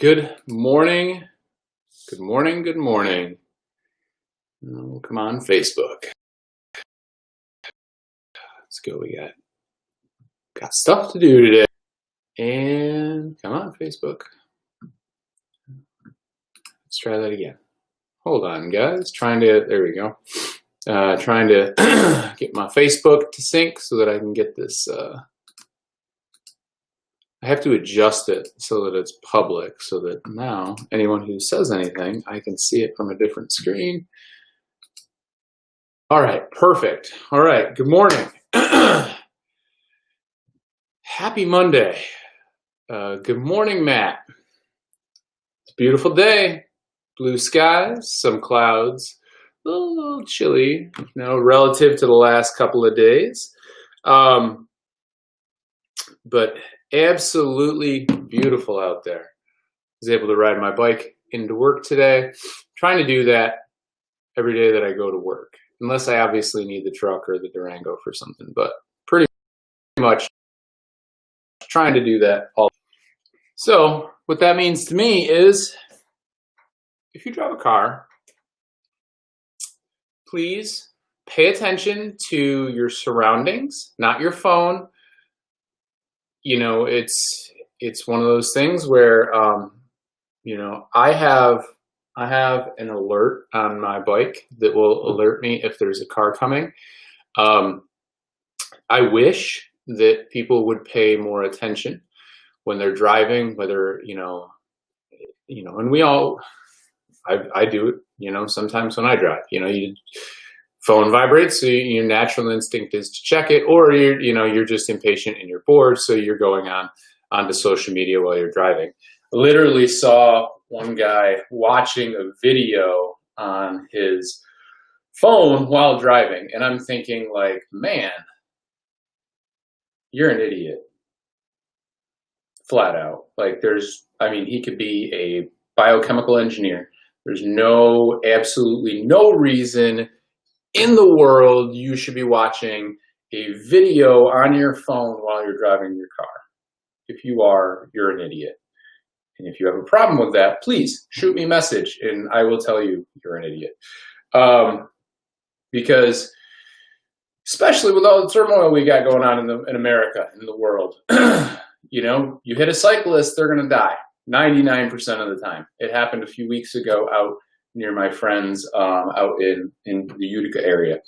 Good morning. Good morning. Good morning. Oh, come on, Facebook. Let's go. We got stuff to do today. And come on, Facebook. Let's try that again. Hold on, guys. There we go. Trying to get my Facebook to sync so that I can get this. I have to adjust it so that it's public, so that now anyone who says anything, I can see it from a different screen. All right, perfect. All right, good morning. Happy Monday. Good morning, Matt. It's a beautiful day. Blue skies, some clouds, a little chilly, relative to the last couple of days. But absolutely beautiful out there. I was able to ride my bike into work today. Trying to do that every day that I go to work, unless I obviously need the truck or the Durango for something, but pretty much trying to do that all. So what that means to me is, if you drive a car, please pay attention to your surroundings, not your phone. It's one of those things where, I have an alert on my bike that will alert me if there's a car coming. I wish that people would pay more attention when they're driving, whether, and I do it, sometimes when I drive, your phone vibrates, so your natural instinct is to check it, or you're just impatient and you're bored, so you're going onto social media while you're driving. I literally saw one guy watching a video on his phone while driving, and I'm thinking, like, man, you're an idiot. Flat out. Like, he could be a biochemical engineer. There's absolutely no reason in the world you should be watching a video on your phone while you're driving your car. If you are, you're an idiot. And if you have a problem with that, please shoot me a message and I will tell you you're an idiot. Because especially with all the turmoil we got going on in America, in the world, you hit a cyclist, they're going to die 99% of the time. It happened a few weeks ago out near my friends out in the Utica area.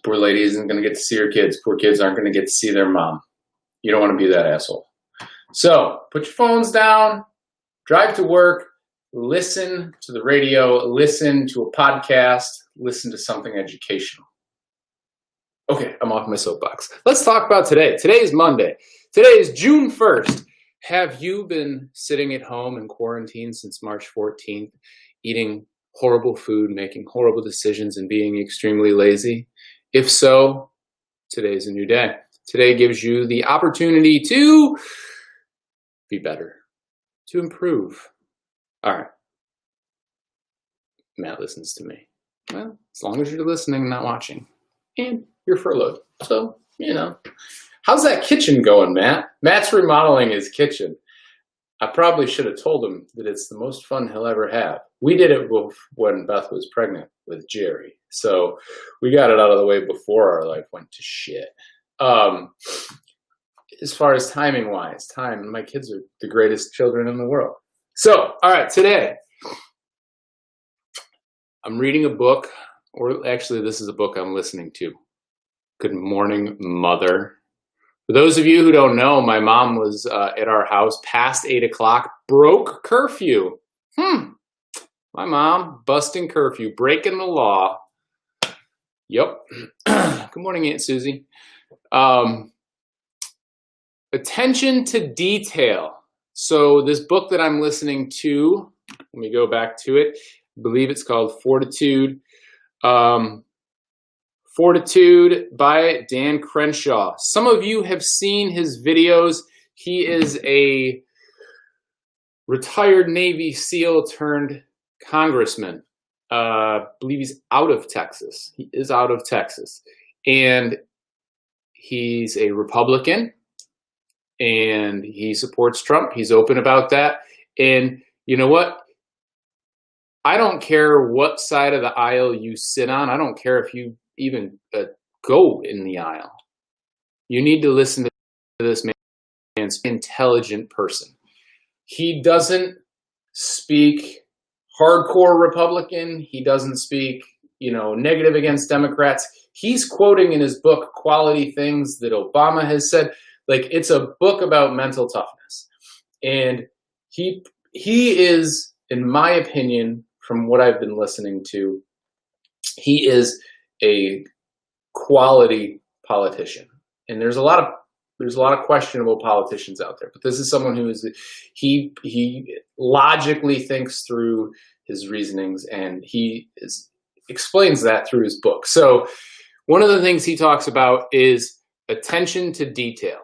Poor lady isn't going to get to see her kids. Poor kids aren't going to get to see their mom. You don't want to be that asshole. So put your phones down, drive to work, listen to the radio, listen to a podcast, listen to something educational. Okay, I'm off my soapbox. Let's talk about today. Today is Monday. Today is June 1st. Have you been sitting at home in quarantine since March 14th, eating horrible food, making horrible decisions, and being extremely lazy? If so, today's a new day. Today gives you the opportunity to be better, to improve. All right. Matt listens to me. Well, as long as you're listening and not watching. And you're furloughed. So, How's that kitchen going, Matt? Matt's remodeling his kitchen. I probably should have told him that it's the most fun he'll ever have. We did it when Beth was pregnant with Jerry. So we got it out of the way before our life went to shit. As far as timing-wise, my kids are the greatest children in the world. So, all right, today I'm reading a book, or actually this is a book I'm listening to. Good Morning, Mother. For those of you who don't know, my mom was at our house past 8 o'clock, broke curfew. My mom busting curfew, breaking the law. Yep. Good morning, Aunt Susie. Attention to detail. So this book that I'm listening to, let me go back to it. I believe it's called Fortitude. Fortitude by Dan Crenshaw. Some of you have seen his videos. He is a retired Navy SEAL turned congressman. I believe he's out of Texas. He is out of Texas. And he's a Republican. And he supports Trump. He's open about that. And you know what? I don't care what side of the aisle you sit on. I don't care if you even go in the aisle. You need to listen to this man's intelligent person. He doesn't speak hardcore Republican. He doesn't speak, negative against Democrats. He's quoting in his book quality things that Obama has said. Like, it's a book about mental toughness. And he is, in my opinion, from what I've been listening to, he is a quality politician. And there's a lot of questionable politicians out there, but this is someone who he logically thinks through his reasonings, and explains that through his book. So one of the things he talks about is attention to detail.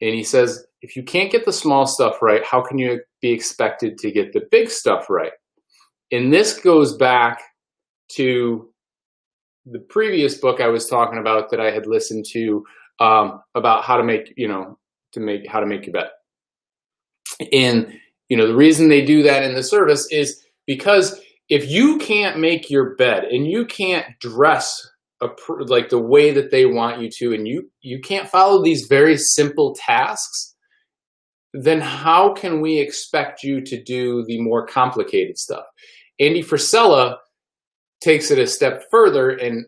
And he says, if you can't get the small stuff right, how can you be expected to get the big stuff right? And this goes back to the previous book I was talking about that I had listened to, about how to make, how to make your bed. And, the reason they do that in the service is because if you can't make your bed and you can't dress like the way that they want you to, and you can't follow these very simple tasks, then how can we expect you to do the more complicated stuff? Andy Frisella takes it a step further, and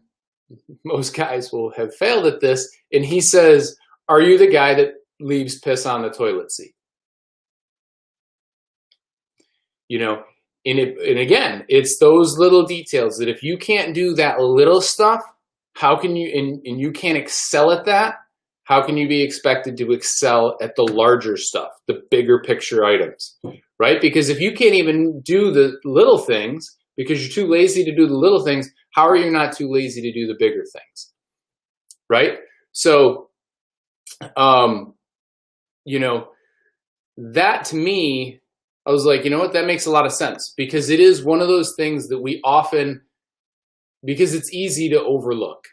most guys will have failed at this, and he says, are you the guy that leaves piss on the toilet seat? And again, it's those little details that if you can't do that little stuff, how can you, and you can't excel at that, how can you be expected to excel at the larger stuff, the bigger picture items, right? Because if you can't even do the little things because you're too lazy to do the little things, how are you not too lazy to do the bigger things, right? So, that to me, I was like, you know what, that makes a lot of sense, because it is one of those things that we often, because it's easy to overlook.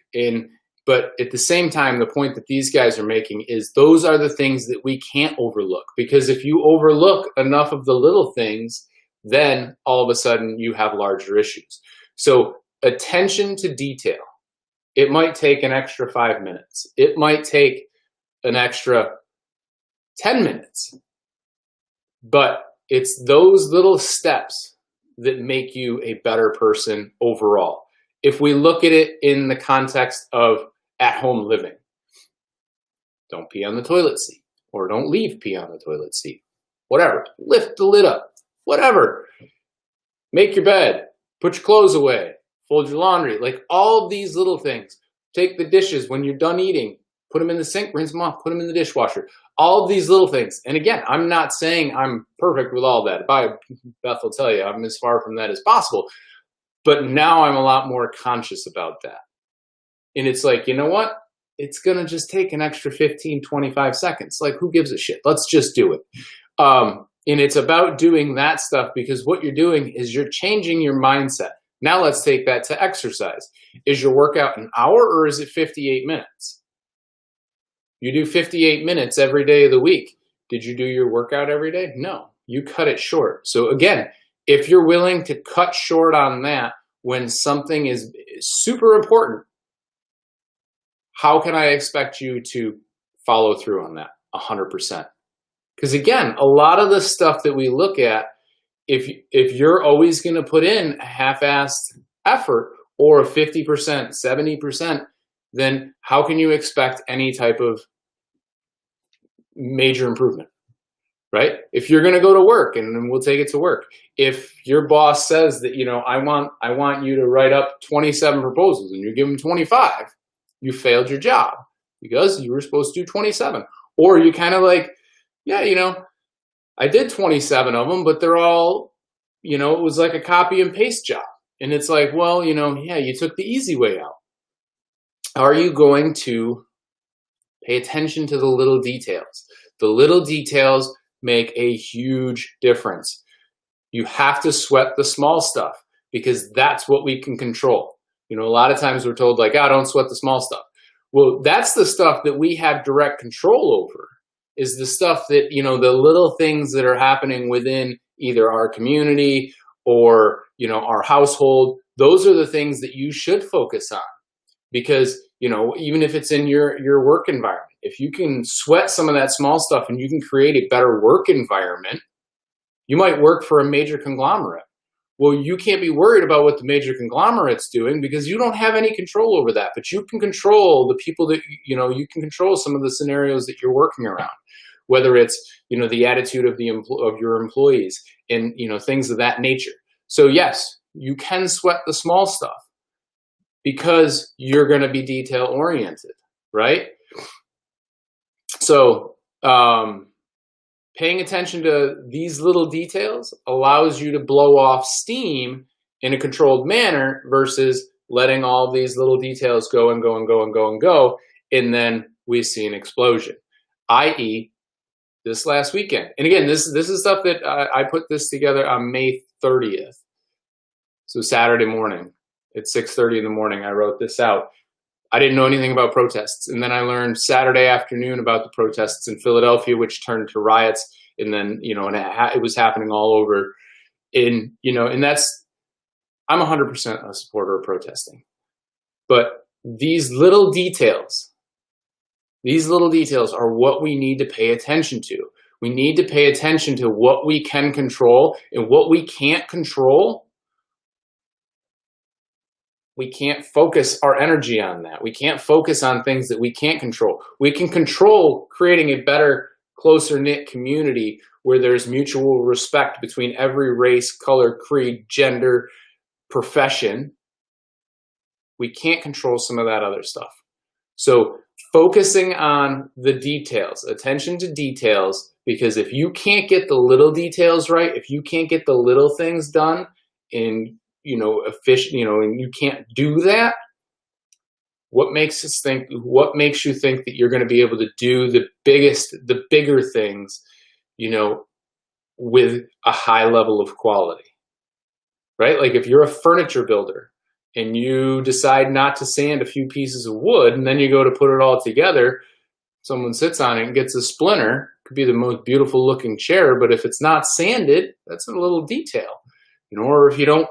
But at the same time, the point that these guys are making is those are the things that we can't overlook, because if you overlook enough of the little things, then all of a sudden you have larger issues. So attention to detail. It might take an extra 5 minutes. It might take an extra 10 minutes. But it's those little steps that make you a better person overall. If we look at it in the context of at-home living, don't pee on the toilet seat, or don't leave pee on the toilet seat, whatever. Lift the lid up, whatever. Make your bed, put your clothes away, fold your laundry, like all of these little things. Take the dishes when you're done eating, put them in the sink, rinse them off, put them in the dishwasher. All of these little things. And again, I'm not saying I'm perfect with all that. Beth will tell you I'm as far from that as possible. But now I'm a lot more conscious about that. And it's like, you know what? It's going to just take an extra 15, 25 seconds. Like, who gives a shit? Let's just do it. And it's about doing that stuff, because what you're doing is you're changing your mindset. Now let's take that to exercise. Is your workout an hour, or is it 58 minutes? You do 58 minutes every day of the week. Did you do your workout every day? No, you cut it short. So again, if you're willing to cut short on that when something is super important, how can I expect you to follow through on that 100%? Because again, a lot of the stuff that we look at, if you're always going to put in a half-assed effort or 50%, 70%, then how can you expect any type of major improvement, right? If you're going to go to work, and then we'll take it to work. If your boss says that, I want you to write up 27 proposals and you give them 25, you failed your job because you were supposed to do 27. Or you kind of like, yeah, I did 27 of them, but they're all, it was like a copy and paste job. And it's like, well, yeah, you took the easy way out. Are you going to pay attention to the little details? The little details make a huge difference. You have to sweat the small stuff, because that's what we can control. A lot of times we're told like, don't sweat the small stuff. Well, that's the stuff that we have direct control over, is the stuff that, the little things that are happening within either our community or, our household. Those are the things that you should focus on, because, even if it's in your work environment, if you can sweat some of that small stuff and you can create a better work environment, you might work for a major conglomerate. Well, you can't be worried about what the major conglomerate's doing because you don't have any control over that, but you can control the people that, you can control some of the scenarios that you're working around, whether it's, the attitude of your employees and, things of that nature. So yes, you can sweat the small stuff because you're going to be detail oriented, right? So, paying attention to these little details allows you to blow off steam in a controlled manner versus letting all these little details go and go and go and go and go, and then we see an explosion, i.e. this last weekend. And again, this is stuff that I put this together on May 30th. So Saturday morning at 6:30 in the morning, I wrote this out. I didn't know anything about protests. And then I learned Saturday afternoon about the protests in Philadelphia, which turned to riots. And then, and it was happening all over. And I'm 100% a supporter of protesting. But these little details are what we need to pay attention to. We need to pay attention to what we can control, and what we can't control. We can't focus our energy on that. We can't focus on things that we can't control. We can control creating a better, closer-knit community where there's mutual respect between every race, color, creed, gender, profession. We can't control some of that other stuff. So focusing on the details, attention to details, because if you can't get the little details right, if you can't get the little things done in efficient, and you can't do that, what makes you think that you're going to be able to do the bigger things, with a high level of quality, right? Like if you're a furniture builder and you decide not to sand a few pieces of wood, and then you go to put it all together, someone sits on it and gets a splinter. It could be the most beautiful looking chair, but if it's not sanded, that's a little detail, or if you don't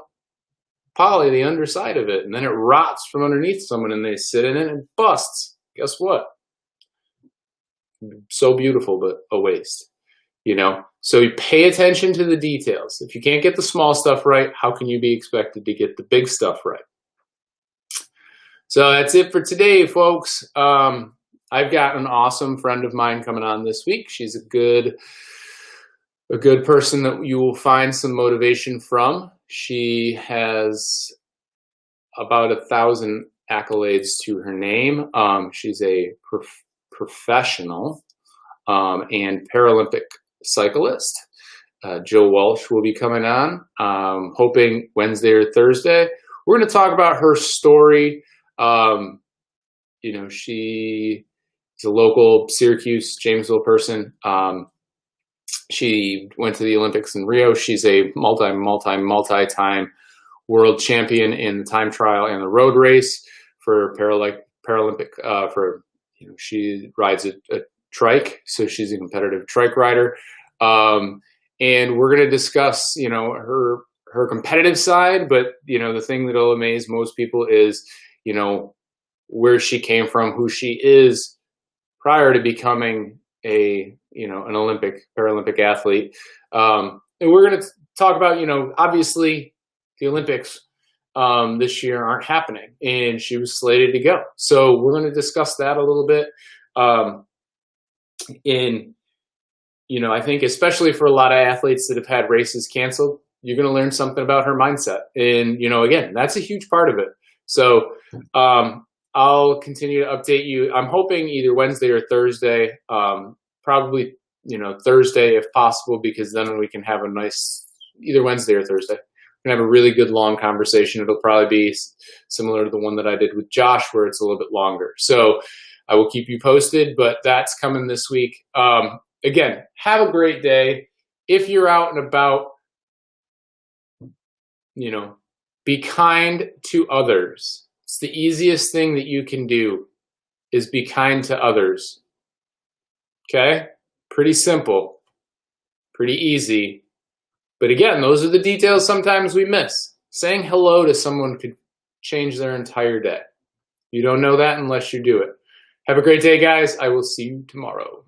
poly the underside of it, and then it rots from underneath someone and they sit in it and it busts. Guess what? So beautiful, but a waste, So you pay attention to the details. If you can't get the small stuff right, how can you be expected to get the big stuff right? So that's it for today, folks. I've got an awesome friend of mine coming on this week. She's a good person that you will find some motivation from. She has about 1,000 accolades to her name. She's a professional and Paralympic cyclist. Jill Walsh will be coming on, hoping Wednesday or Thursday. We're going to talk about her story. She is a local Syracuse, Jamesville person. She went to the Olympics in Rio. She's a multi-time world champion in the time trial and the road race for Paralympic. She rides a trike, so she's a competitive trike rider. And we're going to discuss, her competitive side, but the thing that'll amaze most people is, where she came from, who she is prior to becoming an Paralympic athlete. And we're going to talk about, obviously the Olympics this year aren't happening, and she was slated to go. So we're going to discuss that a little bit. I think especially for a lot of athletes that have had races canceled, you're going to learn something about her mindset. And, again, that's a huge part of it. So I'll continue to update you. I'm hoping either Wednesday or Thursday, probably, Thursday if possible, because then we can have a nice, either Wednesday or Thursday, we can have a really good long conversation. It'll probably be similar to the one that I did with Josh, where it's a little bit longer. So I will keep you posted, but that's coming this week. Again, have a great day. If you're out and about, be kind to others. It's the easiest thing that you can do is be kind to others. Okay? Pretty simple, pretty easy. But again, those are the details sometimes we miss. Saying hello to someone could change their entire day. You don't know that unless you do it. Have a great day, guys. I will see you tomorrow.